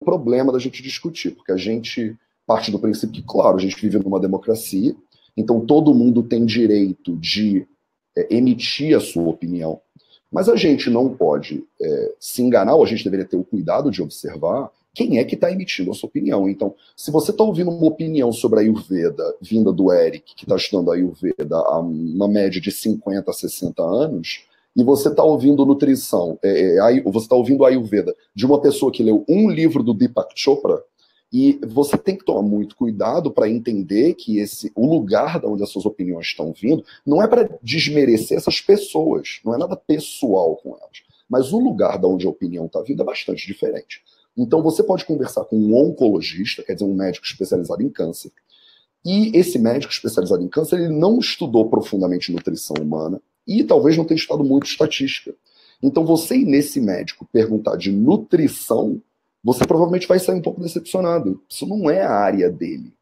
problema da gente discutir, porque a gente parte do princípio que, claro, a gente vive numa democracia, então todo mundo tem direito de emitir a sua opinião, mas a gente não pode se enganar, ou a gente deveria ter o cuidado de observar quem é que está emitindo a sua opinião. Então, se você está ouvindo uma opinião sobre a Ayurveda, vinda do Eric, que está estudando a Ayurveda há uma média de 50 a 60 anos, e você está ouvindo nutrição, você está ouvindo a Ayurveda de uma pessoa que leu um livro do Deepak Chopra, e você tem que tomar muito cuidado para entender que o lugar de onde as suas opiniões estão vindo não é para desmerecer essas pessoas, não é nada pessoal com elas, mas o lugar de onde a opinião está vindo é bastante diferente. Então você pode conversar com um oncologista, quer dizer, um médico especializado em câncer, e esse médico especializado em câncer, ele não estudou profundamente nutrição humana e talvez não tenha estudado muito estatística. Então você ir nesse médico perguntar de nutrição, você provavelmente vai sair um pouco decepcionado. Isso não é a área dele.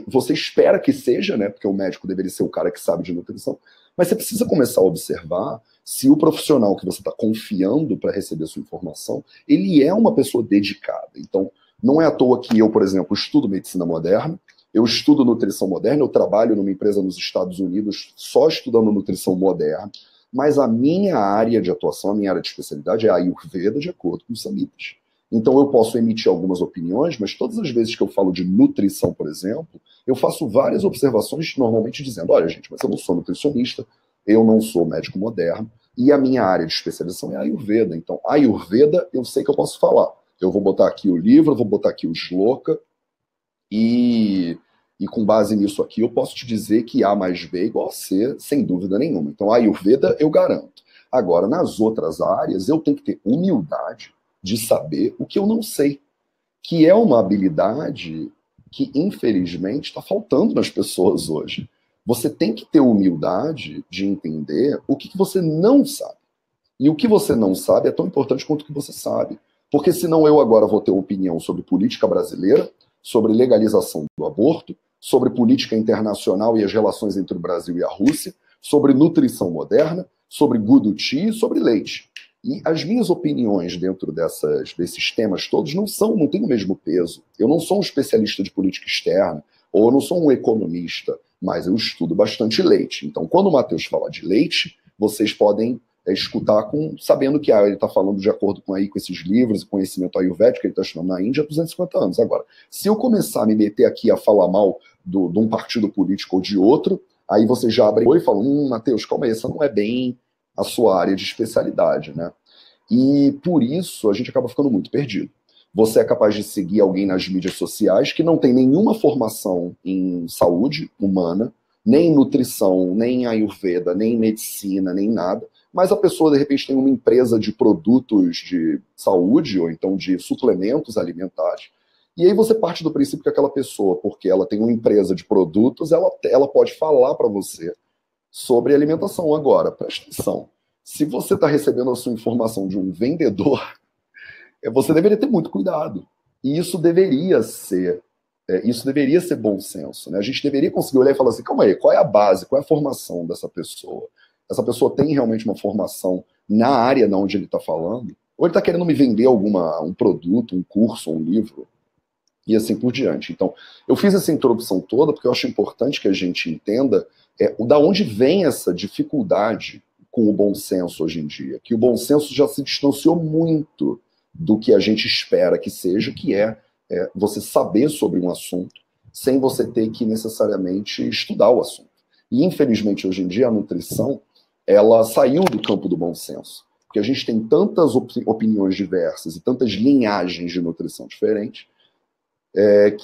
Você espera que seja, né? Porque o médico deveria ser o cara que sabe de nutrição, mas você precisa começar a observar se o profissional que você está confiando para receber sua informação, ele é uma pessoa dedicada. Então, não é à toa que eu, por exemplo, estudo medicina moderna, eu estudo nutrição moderna, eu trabalho numa empresa nos Estados Unidos só estudando nutrição moderna, mas a minha área de atuação, a minha área de especialidade é a Ayurveda, de acordo com os samitas. Então eu posso emitir algumas opiniões, mas todas as vezes que eu falo de nutrição, por exemplo, eu faço várias observações, normalmente dizendo, olha gente, mas eu não sou nutricionista, eu não sou médico moderno, e a minha área de especialização é a Ayurveda. Então, a Ayurveda, eu sei que eu posso falar. Eu vou botar aqui o livro, eu vou botar aqui o shloka, e com base nisso aqui, eu posso te dizer que A mais B é igual a C, sem dúvida nenhuma. Então, a Ayurveda, eu garanto. Agora, nas outras áreas, eu tenho que ter humildade de saber o que eu não sei, que é uma habilidade que, infelizmente, está faltando nas pessoas hoje. Você tem que ter humildade de entender o que você não sabe. E o que você não sabe é tão importante quanto o que você sabe. Porque senão eu agora vou ter opinião sobre política brasileira, sobre legalização do aborto, sobre política internacional e as relações entre o Brasil e a Rússia, sobre nutrição moderna, sobre guduti e sobre leite. E as minhas opiniões dentro desses temas todos não têm o mesmo peso. Eu não sou um especialista de política externa, ou eu não sou um economista, mas eu estudo bastante leite. Então, quando o Matheus fala de leite, vocês podem escutar sabendo que ele está falando de acordo com esses livros e conhecimento ayurvédico que ele está estudando na Índia há 250 anos. Agora, se eu começar a me meter aqui a falar mal de um partido político ou de outro, aí vocês já abrem e falam, Matheus, calma aí, essa não é bem a sua área de especialidade, né? E por isso a gente acaba ficando muito perdido. Você é capaz de seguir alguém nas mídias sociais que não tem nenhuma formação em saúde humana, nem em nutrição, nem em Ayurveda, nem em medicina, nem nada, mas a pessoa de repente tem uma empresa de produtos de saúde ou então de suplementos alimentares. E aí você parte do princípio que aquela pessoa, porque ela tem uma empresa de produtos, ela pode falar para você sobre alimentação. Agora, presta atenção. Se você está recebendo a sua informação de um vendedor, você deveria ter muito cuidado. E isso deveria ser bom senso, né? A gente deveria conseguir olhar e falar assim, calma aí, qual é a base, qual é a formação dessa pessoa? Essa pessoa tem realmente uma formação na área de onde ele está falando? Ou ele está querendo me vender um produto, um curso, um livro? E assim por diante. Então, eu fiz essa introdução toda porque eu acho importante que a gente entenda da onde vem essa dificuldade com o bom senso hoje em dia. Que o bom senso já se distanciou muito do que a gente espera que seja, que é você saber sobre um assunto sem você ter que necessariamente estudar o assunto. E, infelizmente, hoje em dia, a nutrição ela saiu do campo do bom senso. Porque a gente tem tantas opiniões diversas e tantas linhagens de nutrição diferentes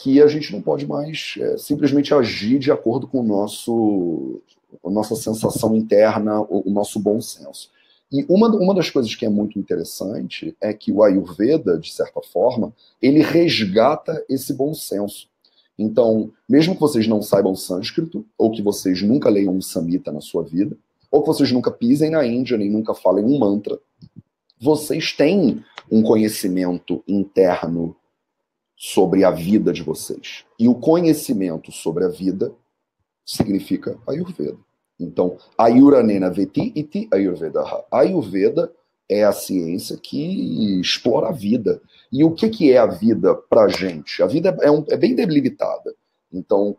que a gente não pode mais simplesmente agir de acordo com a nossa sensação interna, o nosso bom senso. E uma das coisas que é muito interessante é que o Ayurveda, de certa forma, ele resgata esse bom senso. Então, mesmo que vocês não saibam sânscrito, ou que vocês nunca leiam um samhita na sua vida, ou que vocês nunca pisem na Índia, nem nunca falem um mantra, vocês têm um conhecimento interno sobre a vida de vocês. E o conhecimento sobre a vida significa Ayurveda. Então, Ayuranena Veti Iti Ayurvedaha. Ayurveda é a ciência que explora a vida. E o que é a vida para a gente? A vida é bem delimitada. Então,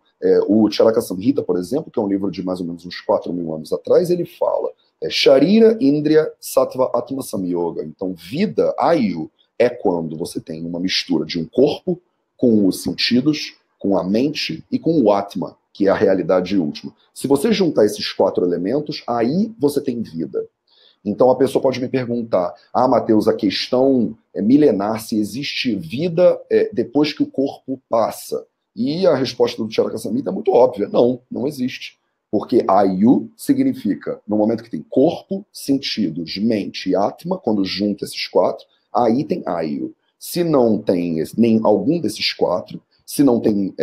o Charaka Samhita, por exemplo, que é um livro de mais ou menos uns 4.000 anos atrás, ele fala Sharira, Indriya, Sattva, Atma, Samyoga. Então, vida, Ayu, é quando você tem uma mistura de um corpo com os sentidos, com a mente e com o Atma, que é a realidade última. Se você juntar esses 4 elementos, aí você tem vida. Então a pessoa pode me perguntar, Matheus, a questão é milenar, se existe vida depois que o corpo passa. E a resposta do Charaka Samhita é muito óbvia, não existe. Porque Ayu significa, no momento que tem corpo, sentidos, mente e Atma, quando junta esses 4, aí tem Ayu. Se não tem nem algum desses 4, se não tem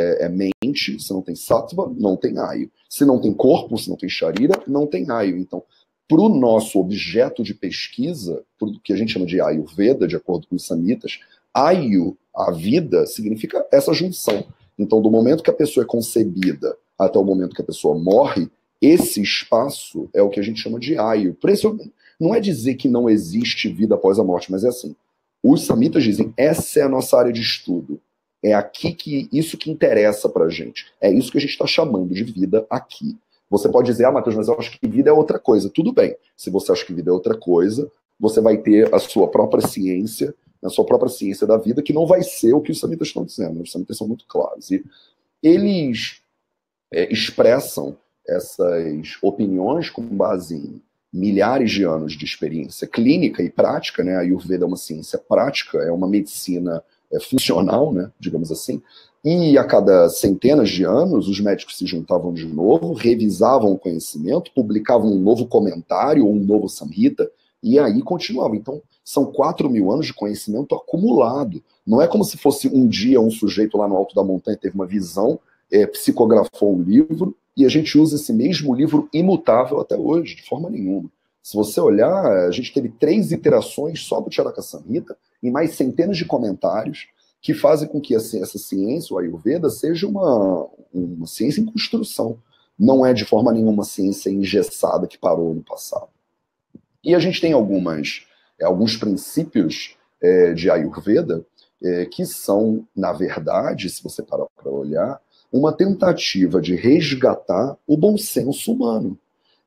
mente, se não tem Sattva, não tem Ayu. Se não tem corpo, se não tem Sharira, não tem Ayu. Então, para o nosso objeto de pesquisa, que a gente chama de Ayurveda, de acordo com os Samhitas, Ayu, a vida, significa essa junção. Então, do momento que a pessoa é concebida até o momento que a pessoa morre, esse espaço é o que a gente chama de Ayu. Por isso, não é dizer que não existe vida após a morte, mas é assim, os Samhitas dizem, essa é a nossa área de estudo. É aqui que isso que interessa para a gente. É isso que a gente está chamando de vida aqui. Você pode dizer, Matheus, mas eu acho que vida é outra coisa. Tudo bem. Se você acha que vida é outra coisa, você vai ter a sua própria ciência, a sua própria ciência da vida, que não vai ser o que os Samhitas estão dizendo. Os Samhitas são muito claros. E eles expressam essas opiniões com base em milhares de anos de experiência clínica e prática, né? A Ayurveda é uma ciência prática, é uma medicina funcional, né? Digamos assim. E a cada centenas de anos, os médicos se juntavam de novo, revisavam o conhecimento, publicavam um novo comentário ou um novo Samhita, e aí continuavam. Então, são 4.000 anos de conhecimento acumulado. Não é como se fosse um dia um sujeito lá no alto da montanha teve uma visão, psicografou um livro, e a gente usa esse mesmo livro imutável até hoje, de forma nenhuma. Se você olhar, a gente teve 3 iterações só do Charaka Samhita, e mais centenas de comentários, que fazem com que essa ciência, o Ayurveda, seja uma ciência em construção. Não é de forma nenhuma uma ciência engessada que parou no passado. E a gente tem alguns princípios de Ayurveda que são, na verdade, se você parar para olhar, uma tentativa de resgatar o bom senso humano.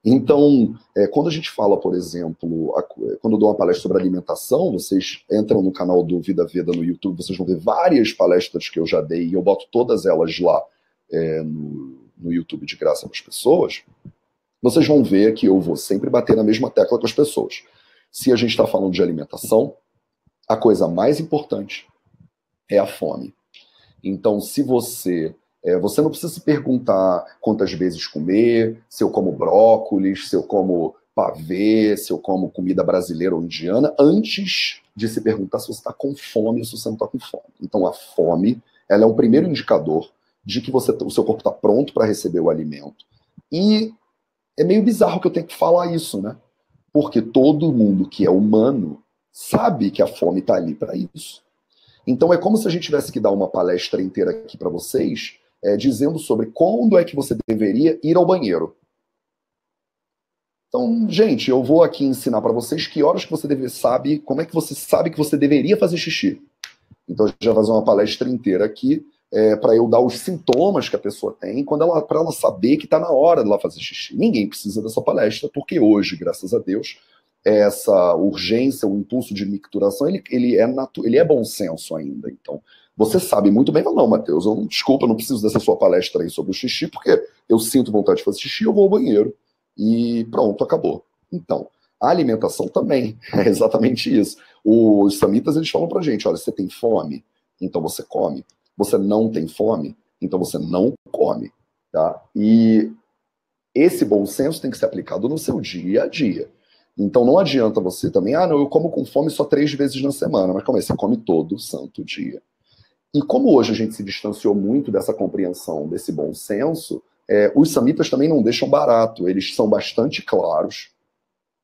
Então, quando a gente fala, por exemplo, quando eu dou uma palestra sobre alimentação, vocês entram no canal do Vida Veda no YouTube, vocês vão ver várias palestras que eu já dei, e eu boto todas elas lá no YouTube de graça para as pessoas. Vocês vão ver que eu vou sempre bater na mesma tecla com as pessoas. Se a gente está falando de alimentação, a coisa mais importante é a fome. Então, se você não precisa se perguntar quantas vezes comer, se eu como brócolis, se eu como pavê, se eu como comida brasileira ou indiana, antes de se perguntar se você está com fome ou se você não está com fome. Então a fome, ela é um primeiro indicador de que o seu corpo está pronto para receber o alimento. E é meio bizarro que eu tenho que falar isso, né? Porque todo mundo que é humano sabe que a fome está ali para isso. Então é como se a gente tivesse que dar uma palestra inteira aqui para vocês, dizendo sobre quando é que você deveria ir ao banheiro. Então, gente, eu vou aqui ensinar para vocês que horas que você sabe, como é que você sabe que você deveria fazer xixi. Então, a gente vai fazer uma palestra inteira aqui para eu dar os sintomas que a pessoa tem, para ela saber que está na hora dela fazer xixi. Ninguém precisa dessa palestra, porque hoje, graças a Deus, essa urgência, o impulso de micturação, ele é bom senso ainda. Então, você sabe muito bem, não, Matheus, desculpa, eu não preciso dessa sua palestra aí sobre o xixi, porque eu sinto vontade de fazer xixi, eu vou ao banheiro. E pronto, acabou. Então, a alimentação também é exatamente isso. Os Samhitas, eles falam pra gente, olha, você tem fome, então você come. Você não tem fome, então você não come. Tá? E esse bom senso tem que ser aplicado no seu dia a dia. Então não adianta você também, não, eu como com fome só 3 vezes na semana, mas como é? Você come todo santo dia. E como hoje a gente se distanciou muito dessa compreensão, desse bom senso, os Samhitas também não deixam barato. Eles são bastante claros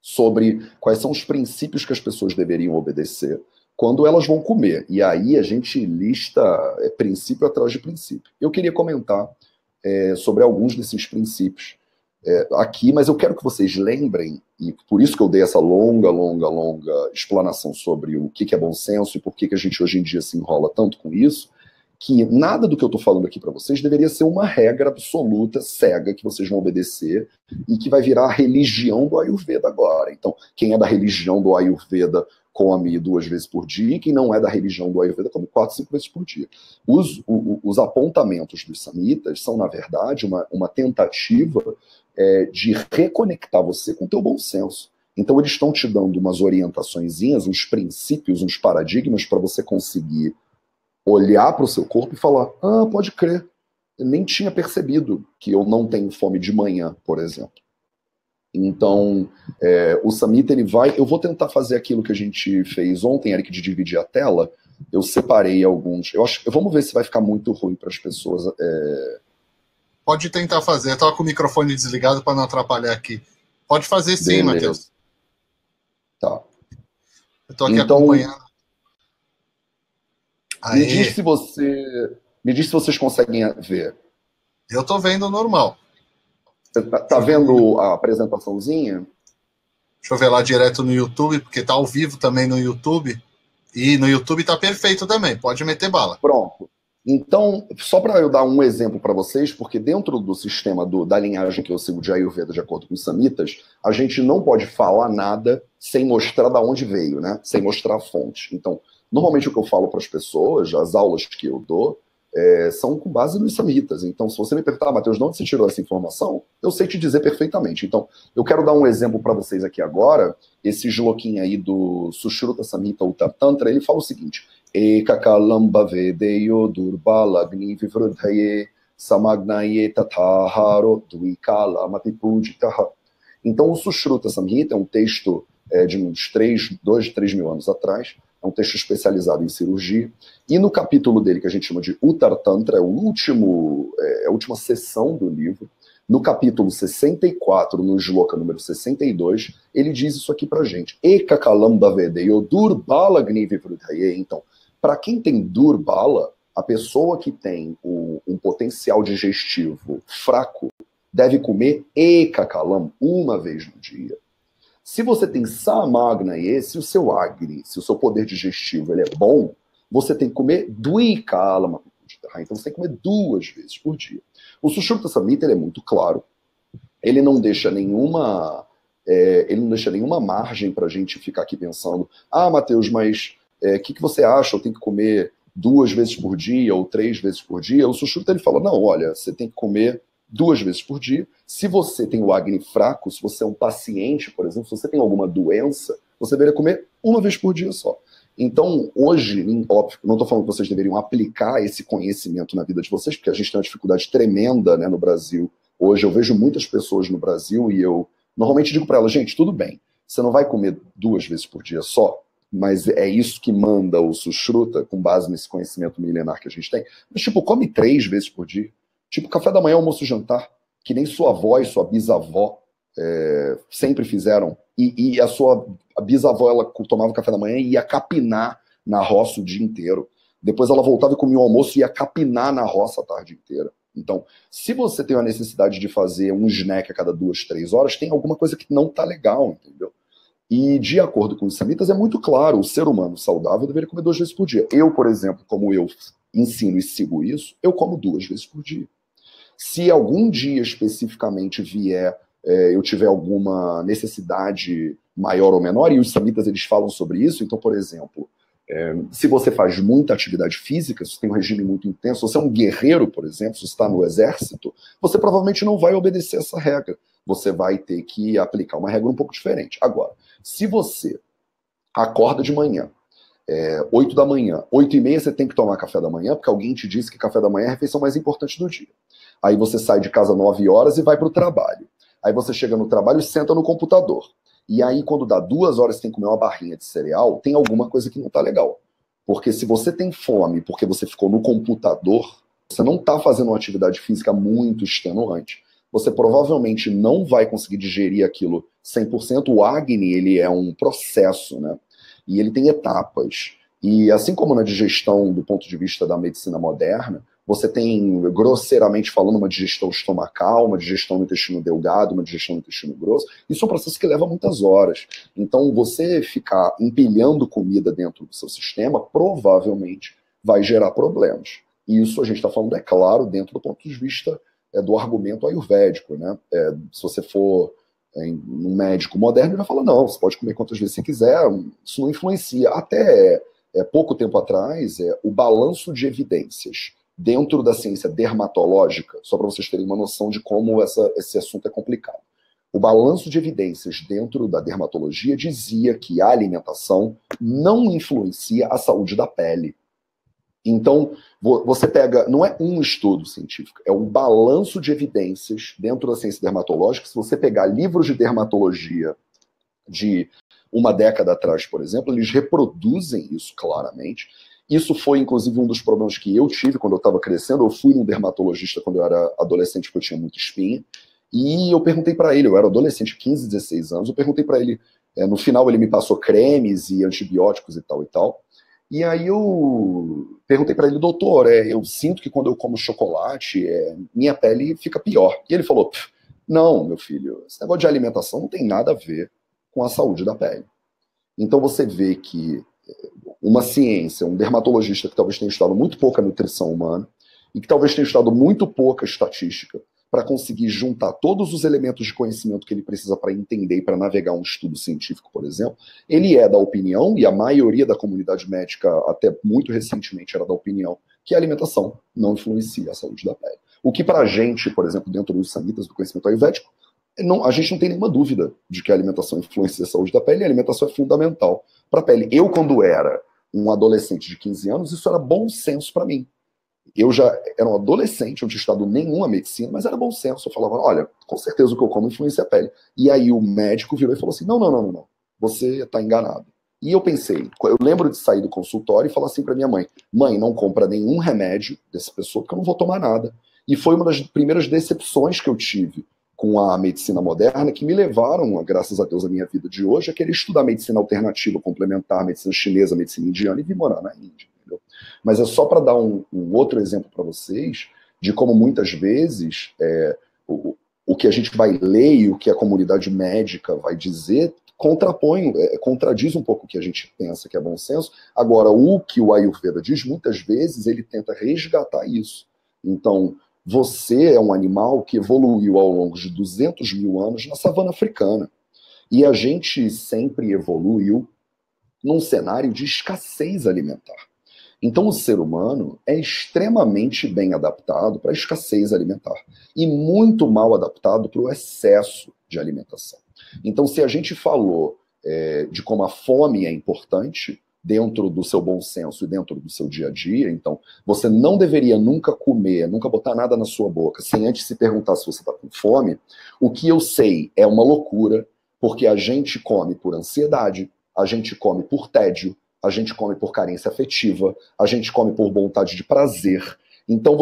sobre quais são os princípios que as pessoas deveriam obedecer quando elas vão comer. E aí a gente lista princípio atrás de princípio. Eu queria comentar sobre alguns desses princípios. aqui, mas eu quero que vocês lembrem, e por isso que eu dei essa longa explanação sobre o que é bom senso e por que a gente hoje em dia se enrola tanto com isso, que nada do que eu estou falando aqui para vocês deveria ser uma regra absoluta, cega, que vocês vão obedecer e que vai virar a religião do Ayurveda agora. Então, quem é da religião do Ayurveda come 2 vezes por dia, e quem não é da religião do Ayurveda come 4, 5 vezes por dia. Os apontamentos dos samitas são, na verdade, uma tentativa de reconectar você com o teu bom senso. Então, eles estão te dando umas orientaçõezinhas, uns princípios, uns paradigmas para você conseguir olhar para o seu corpo e falar, pode crer, eu nem tinha percebido que eu não tenho fome de manhã, por exemplo. Então, o Samhita, ele vai... Eu vou tentar fazer aquilo que a gente fez ontem, Eric, de dividir a tela. Eu separei alguns... Vamos ver se vai ficar muito ruim para as pessoas. Pode tentar fazer. Eu estava com o microfone desligado para não atrapalhar aqui. Pode fazer sim, Matheus. Tá. Eu estou aqui acompanhando. Me diz se vocês conseguem ver. Eu tô vendo normal. Você tá vendo a apresentaçãozinha? Deixa eu ver lá direto no YouTube, porque tá ao vivo também no YouTube. E no YouTube tá perfeito também, pode meter bala. Pronto. Então, só para eu dar um exemplo para vocês, porque dentro do sistema da linhagem que eu sigo de Ayurveda, de acordo com os samitas, a gente não pode falar nada sem mostrar de onde veio, né? Sem mostrar a fonte. Então, normalmente o que eu falo para as pessoas, as aulas que eu dou, são com base nos samitas. Então, se você me perguntar, Matheus, de onde você tirou essa informação? Eu sei te dizer perfeitamente. Então, eu quero dar um exemplo para vocês aqui agora. Esse shlokinha aí do Sushruta Samhita Uttar Tantra, ele fala o seguinte: Ekakalamba vedeyo durbala agni vivrudhaye samagnaye tathaharo duikala matipujitaha. Então, o Sushruta Samhita é um texto de uns 2, 3 mil anos atrás. É um texto especializado em cirurgia. E no capítulo dele, que a gente chama de Uttar Tantra, é a última seção do livro, no capítulo 64, no shloka número 62, ele diz isso aqui pra gente. Ekakalamba vedeyo durbala agni vivrudhaye. Então, para quem tem durbala, a pessoa que tem um potencial digestivo fraco deve comer ekakalam 1 vez no dia. Se você tem samagnaye, se o seu agni, se o seu poder digestivo ele é bom, você tem que comer duikala. Então você tem que comer 2 vezes por dia. O Sushruta Samhita é muito claro. Ele não deixa nenhuma margem para a gente ficar aqui pensando, Matheus, mas o que você acha? Eu tenho que comer 2 vezes por dia ou 3 vezes por dia? O Sushruta ele fala, não, olha, você tem que comer 2 vezes por dia. Se você tem o agni fraco, se você é um paciente, por exemplo, se você tem alguma doença, você deveria comer 1 vez por dia só. Então, hoje, óbvio, não estou falando que vocês deveriam aplicar esse conhecimento na vida de vocês, porque a gente tem uma dificuldade tremenda, né, no Brasil. Hoje eu vejo muitas pessoas no Brasil e eu normalmente digo para elas, gente, tudo bem, você não vai comer 2 vezes por dia só, mas é isso que manda o Sushruta, com base nesse conhecimento milenar que a gente tem. Mas, tipo, come 3 vezes por dia. Tipo, café da manhã, almoço e jantar, que nem sua avó e sua bisavó sempre fizeram. E a bisavó, ela tomava café da manhã e ia capinar na roça o dia inteiro. Depois ela voltava e comia o almoço e ia capinar na roça a tarde inteira. Então, se você tem a necessidade de fazer um snack a cada 2, 3 horas, tem alguma coisa que não tá legal, entendeu? E, de acordo com os samitas, é muito claro, o ser humano saudável deveria comer 2 vezes por dia. Eu, por exemplo, como eu ensino e sigo isso, eu como 2 vezes por dia. Se algum dia especificamente eu tiver alguma necessidade maior ou menor, e os samitas eles falam sobre isso, então, por exemplo, se você faz muita atividade física, se você tem um regime muito intenso, se você é um guerreiro, por exemplo, se você está no exército, você provavelmente não vai obedecer essa regra. Você vai ter que aplicar uma regra um pouco diferente. Agora, se você acorda de manhã, 8 da manhã, 8h30 você tem que tomar café da manhã, porque alguém te disse que café da manhã é a refeição mais importante do dia. Aí você sai de casa 9 horas e vai para o trabalho. Aí você chega no trabalho e senta no computador. E aí, quando dá 2 horas, você tem que comer uma barrinha de cereal, tem alguma coisa que não tá legal. Porque se você tem fome porque você ficou no computador, você não tá fazendo uma atividade física muito extenuante. Você provavelmente não vai conseguir digerir aquilo 100%. O Agni, ele é um processo, né? E ele tem etapas. E assim como na digestão, do ponto de vista da medicina moderna, você tem, grosseiramente falando, uma digestão estomacal, uma digestão no intestino delgado, uma digestão no intestino grosso. Isso é um processo que leva muitas horas. Então, você ficar empilhando comida dentro do seu sistema, provavelmente vai gerar problemas. E isso a gente está falando, é claro, dentro do ponto de vista do argumento ayurvédico, né? Se você for um médico moderno, ele vai falar, não, você pode comer quantas vezes você quiser, isso não influencia. Até pouco tempo atrás, o balanço de evidências dentro da ciência dermatológica, só para vocês terem uma noção de como esse assunto é complicado. O balanço de evidências dentro da dermatologia dizia que a alimentação não influencia a saúde da pele. Então, você pega, não é um estudo científico, é um balanço de evidências dentro da ciência dermatológica. Se você pegar livros de dermatologia de uma década atrás, por exemplo, eles reproduzem isso claramente. Isso foi, inclusive, um dos problemas que eu tive quando eu estava crescendo. Eu fui num dermatologista quando eu era adolescente, porque eu tinha muita espinha. E eu perguntei para ele, eu era adolescente, 15, 16 anos, eu perguntei para ele, no final ele me passou cremes e antibióticos e tal e tal. E aí eu perguntei para ele, doutor, eu sinto que quando eu como chocolate, minha pele fica pior. E ele falou, não, meu filho, esse negócio de alimentação não tem nada a ver com a saúde da pele. Então você vê que uma ciência, um dermatologista que talvez tenha estudado muito pouca nutrição humana e que talvez tenha estudado muito pouca estatística para conseguir juntar todos os elementos de conhecimento que ele precisa para entender e para navegar um estudo científico, por exemplo, ele é da opinião, e a maioria da comunidade médica, até muito recentemente, era da opinião, que a alimentação não influencia a saúde da pele. O que para a gente, por exemplo, dentro dos samitas do conhecimento ayurvédico, a gente não tem nenhuma dúvida de que a alimentação influencia a saúde da pele, e a alimentação é fundamental para a pele. Eu, quando era um adolescente de 15 anos, isso era bom senso para mim. Eu já era um adolescente, não tinha estudado nenhuma medicina, mas era bom senso. Eu falava, olha, com certeza o que eu como influencia a pele. E aí o médico virou e falou assim, não, você está enganado. E eu pensei, eu lembro de sair do consultório e falar assim para minha mãe, não compra nenhum remédio dessa pessoa, porque eu não vou tomar nada. E foi uma das primeiras decepções que eu tive com a medicina moderna, que me levaram, graças a Deus, a minha vida de hoje, a querer estudar medicina alternativa, complementar, medicina chinesa, medicina indiana, e vir morar na Índia. Entendeu? Mas é só para dar um outro exemplo para vocês, de como muitas vezes o que a gente vai ler e o que a comunidade médica vai dizer contradiz um pouco o que a gente pensa que é bom senso. Agora, o que o Ayurveda diz, muitas vezes, ele tenta resgatar isso. Então, você é um animal que evoluiu ao longo de 200 mil anos na savana africana. E a gente sempre evoluiu num cenário de escassez alimentar. Então o ser humano é extremamente bem adaptado para a escassez alimentar e muito mal adaptado para o excesso de alimentação. Então, se a gente falou de como a fome é importante dentro do seu bom senso e dentro do seu dia a dia, então você não deveria nunca comer, nunca botar nada na sua boca sem antes se perguntar se você está com fome. O que eu sei é uma loucura, porque a gente come por ansiedade, a gente come por tédio, a gente come por carência afetiva, a gente come por vontade de prazer. Então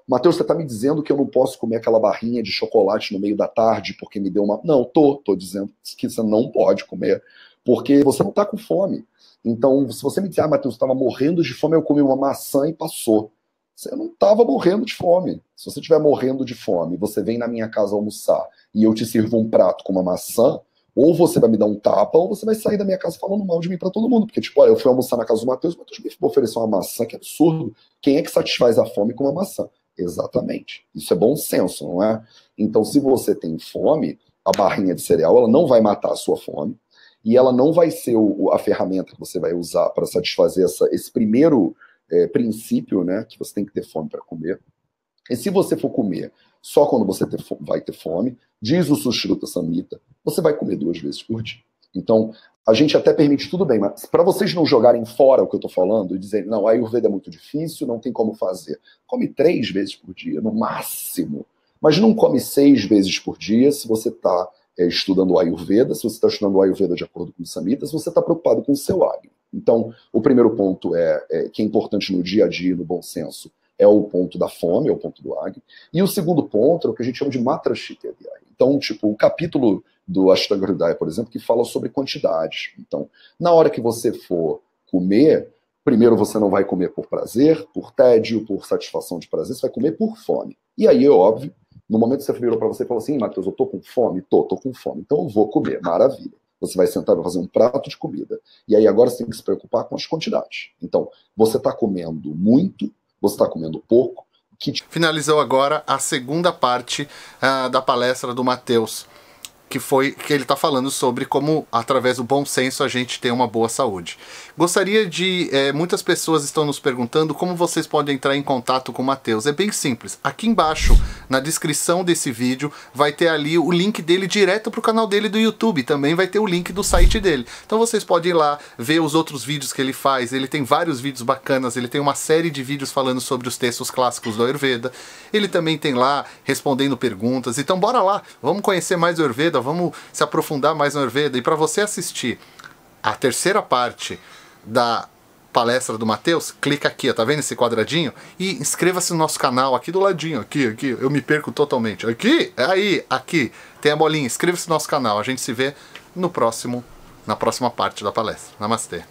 Matheus, você está me dizendo que eu não posso comer aquela barrinha de chocolate no meio da tarde porque me deu uma... Não, tô dizendo que você não pode comer porque você não está com fome. Então, se você me disser, Matheus, eu estava morrendo de fome, eu comi uma maçã e passou. Você não estava morrendo de fome. Se você estiver morrendo de fome, você vem na minha casa almoçar e eu te sirvo um prato com uma maçã, ou você vai me dar um tapa, ou você vai sair da minha casa falando mal de mim para todo mundo. Porque, tipo, olha, eu fui almoçar na casa do Matheus, o Matheus me ofereceu uma maçã, que absurdo. Quem é que satisfaz a fome com uma maçã? Exatamente. Isso é bom senso, não é? Então, se você tem fome, a barrinha de cereal, ela não vai matar a sua fome, e ela não vai ser a ferramenta que você vai usar para satisfazer esse primeiro princípio, né, que você tem que ter fome para comer. E se você for comer só quando você vai ter fome, diz o Sushruta Samhita, você vai comer 2 vezes por dia. Então, a gente até permite tudo bem, mas para vocês não jogarem fora o que eu estou falando e dizerem, não, a Ayurveda é muito difícil, não tem como fazer. Come 3 vezes por dia, no máximo. Mas não come 6 vezes por dia se você está estudando o Ayurveda, se você está estudando o Ayurveda de acordo com os Samhitas, você está preocupado com o seu Agni. Então, o primeiro ponto que é importante no dia a dia, no bom senso, é o ponto da fome, é o ponto do Agni. E o segundo ponto é o que a gente chama de Matrashita Adhyaya. Então, tipo, o capítulo do Ashtanga Hridaya, por exemplo, que fala sobre quantidades. Então, na hora que você for comer, Primeiro, você não vai comer por prazer, por tédio, por satisfação de prazer, você vai comer por fome. E aí, é óbvio, no momento que você virou para você e falou assim, Matheus, eu tô com fome? Tô com fome, então eu vou comer, maravilha. Você vai sentar e vai fazer um prato de comida. E aí agora você tem que se preocupar com as quantidades. Então, você está comendo muito, você está comendo pouco. Finalizou agora a segunda parte da palestra do Matheus, que ele está falando sobre como, através do bom senso, a gente tem uma boa saúde. Gostaria de... muitas pessoas estão nos perguntando como vocês podem entrar em contato com o Matheus. É bem simples. Aqui embaixo, na descrição desse vídeo, vai ter ali o link dele direto para o canal dele do YouTube. Também vai ter o link do site dele. Então vocês podem ir lá, ver os outros vídeos que ele faz. Ele tem vários vídeos bacanas. Ele tem uma série de vídeos falando sobre os textos clássicos do Ayurveda. Ele também tem lá respondendo perguntas. Então bora lá, vamos conhecer mais o Ayurveda, vamos se aprofundar mais no Ayurveda. E para você assistir a terceira parte da palestra do Matheus, clica aqui, ó, tá vendo esse quadradinho? E inscreva-se no nosso canal, aqui do ladinho, aqui, eu me perco totalmente. Aqui, aí, aqui, tem a bolinha, inscreva-se no nosso canal. A gente se vê na próxima parte da palestra. Namastê.